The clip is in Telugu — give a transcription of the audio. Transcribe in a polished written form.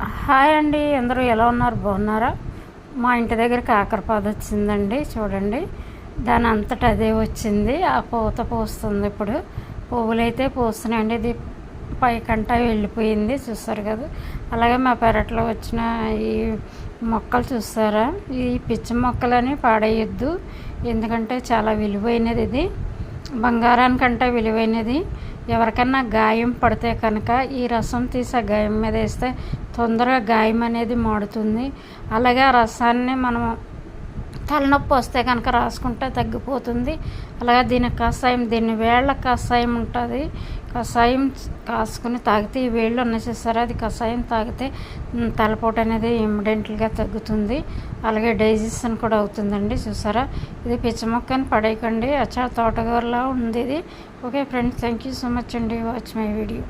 హాయ్ అండి, అందరూ ఎలా ఉన్నారు? బాగున్నారా? మా ఇంటి దగ్గర కాకరపాదు వచ్చిందండి. చూడండి, దాని అంతటా అదే వచ్చింది. ఆ పూత పూస్తుంది. ఇప్పుడు పువ్వులు అయితే పూస్తున్నాయండి. ఇది పైకంటా వెళ్ళిపోయింది, చూస్తారు కదా. అలాగే మా పెరట్లో వచ్చిన ఈ మొక్కలు చూస్తారా, ఈ పిచ్చి మొక్కలని పాడేయొద్దు. ఎందుకంటే చాలా విలువైనది. ఇది బంగారానికంటే విలువైనది. ఎవరికన్నా గాయం పడితే కనుక ఈ రసం తీసి ఆ గాయం మీద వేస్తే తొందరగా గాయం అనేది మాడుతుంది. అలాగే ఆ రసాన్ని మనం తలనొప్పి వస్తే కనుక రాసుకుంటే తగ్గిపోతుంది. అలాగే దీని వేళ్ళ కషాయం ఉంటుంది. కషాయం కాసుకుని తాగితే, ఈ వేళ్ళు ఉన్నాయి చూస్తారా, అది కషాయం తాగితే తలపోటు అనేది ఇమ్మీడియట్గా తగ్గుతుంది. అలాగే డైజెషన్ కూడా అవుతుందండి. చూసారా, ఇది పిచ్చి మొక్కని పడేయకండి. అచ్చా తోటకూరలా ఉంది ఇది. Okay friends, thank you so much అండి. Watch my video.